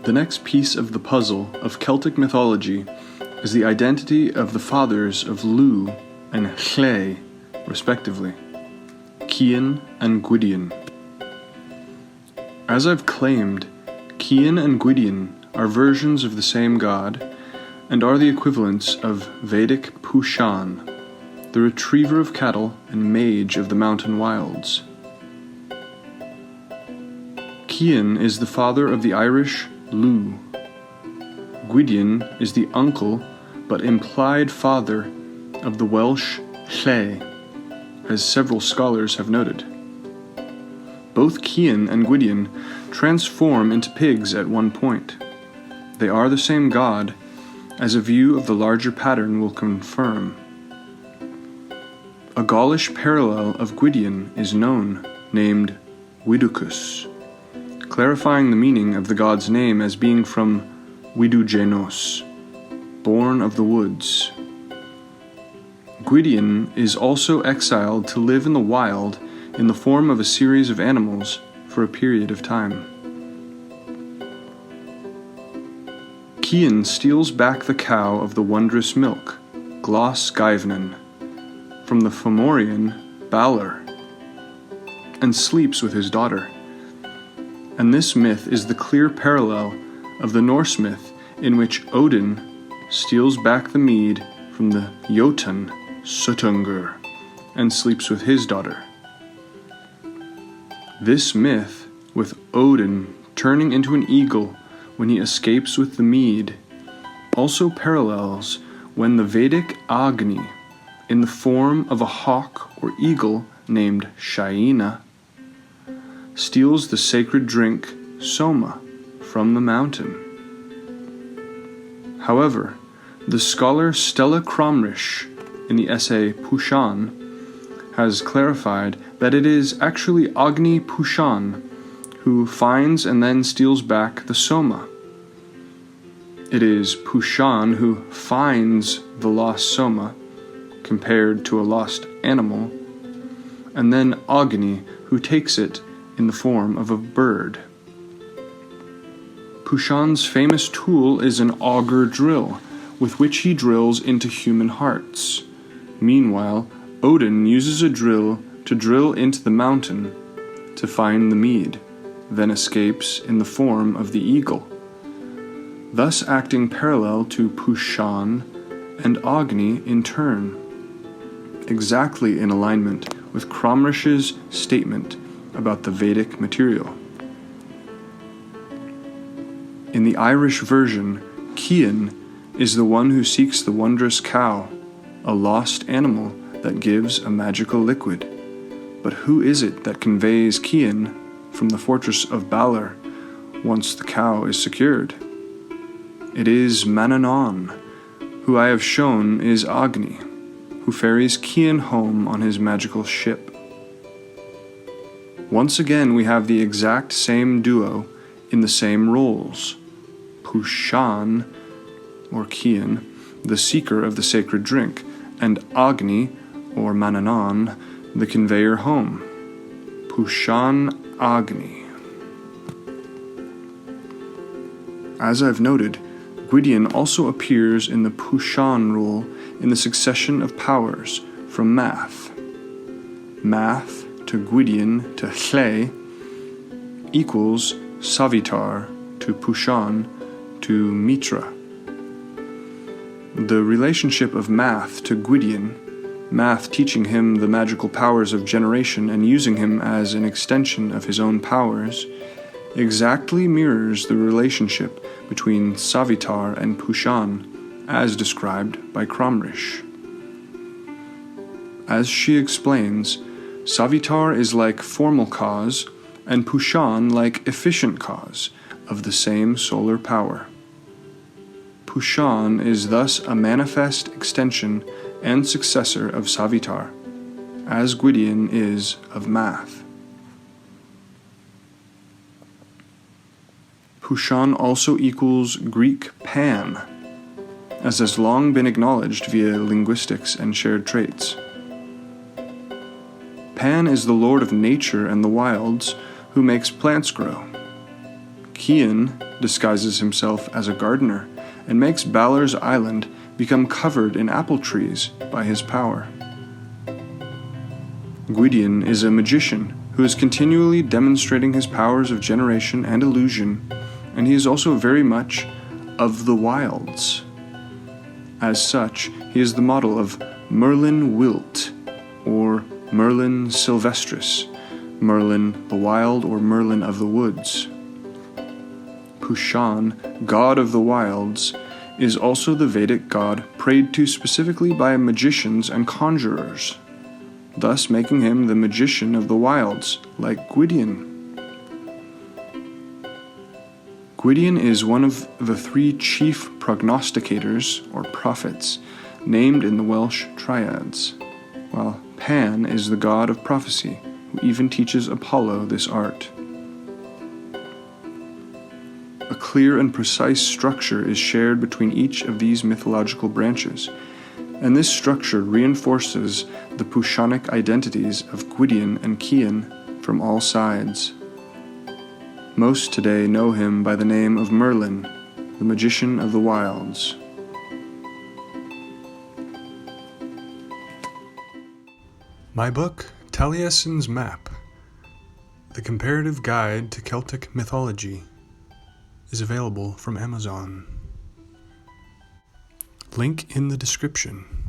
The next piece of the puzzle of Celtic mythology is the identity of the fathers of Lugh and Lle, respectively, Cian and Gwydion. As I've claimed, Cian and Gwydion are versions of the same god, and are the equivalents of Vedic Pushan, the retriever of cattle and mage of the mountain wilds. Cian is the father of the Irish Lugh. Gwydion is the uncle but implied father of the Welsh Lle, as several scholars have noted. Both Cian and Gwydion transform into pigs at one point. They are the same god, as a view of the larger pattern will confirm. A Gaulish parallel of Gwydion is known, named Widucus, clarifying the meaning of the god's name as being from Widugenos, born of the woods. Gwydion is also exiled to live in the wild in the form of a series of animals for a period of time. Cian steals back the cow of the wondrous milk, Glas Gaivnen, from the Fomorian Balor, and sleeps with his daughter. And this myth is the clear parallel of the Norse myth in which Odin steals back the mead from the Jotun Suttungr and sleeps with his daughter. This myth, with Odin turning into an eagle when he escapes with the mead, also parallels when the Vedic Agni, in the form of a hawk or eagle named Shaina, steals the sacred drink Soma from the mountain. However, the scholar Stella Cromrish, in the essay Pushan, has clarified that it is actually Agni Pushan who finds and then steals back the Soma. It is Pushan who finds the lost Soma, compared to a lost animal, and then Agni who takes it in the form of a bird. Pushan's famous tool is an auger drill, with which he drills into human hearts. Meanwhile, Odin uses a drill to drill into the mountain to find the mead, then escapes in the form of the eagle, thus acting parallel to Pushan and Agni in turn, exactly in alignment with Cromrish's statement about the Vedic material. In the Irish version, Cian is the one who seeks the wondrous cow, a lost animal that gives a magical liquid. But who is it that conveys Cian from the fortress of Balor once the cow is secured? It is Manannán, who I have shown is Agni, who ferries Cian home on his magical ship. Once again we have the exact same duo in the same roles. Pushan, or Cian, the seeker of the sacred drink, and Agni, or Manannán, the conveyor home. Pushan Agni. As I've noted, Gwydion also appears in the Pushan rule in the succession of powers from Math. Math to Gwydion to Lle equals Savitar to Pushan to Mitra. The relationship of Math to Gwydion, Math teaching him the magical powers of generation and using him as an extension of his own powers, exactly mirrors the relationship between Savitar and Pushan as described by Cromrish. As she explains, Savitar is like formal cause and Pushan like efficient cause of the same solar power. Pushan is thus a manifest extension and successor of Savitar, as Gwydion is of Math. Pushan also equals Greek Pan, as has long been acknowledged via linguistics and shared traits. Pan is the lord of nature and the wilds, who makes plants grow. Cian disguises himself as a gardener and makes Balor's island become covered in apple trees by his power. Gwydion is a magician who is continually demonstrating his powers of generation and illusion, and he is also very much of the wilds. As such, he is the model of Merlin Wilt, or Merlin Sylvestris, Merlin the Wild or Merlin of the Woods. Pushan, god of the wilds, is also the Vedic god prayed to specifically by magicians and conjurers, thus making him the magician of the wilds, like Gwydion. Gwydion is one of the three chief prognosticators, or prophets, named in the Welsh triads, while Pan is the god of prophecy, who even teaches Apollo this art. A clear and precise structure is shared between each of these mythological branches, and this structure reinforces the Pushanic identities of Gwydion and Cian from all sides. Most today know him by the name of Merlin, the magician of the wilds. My book, Taliesin's Map, The Comparative Guide to Celtic Mythology, is available from Amazon. Link in the description.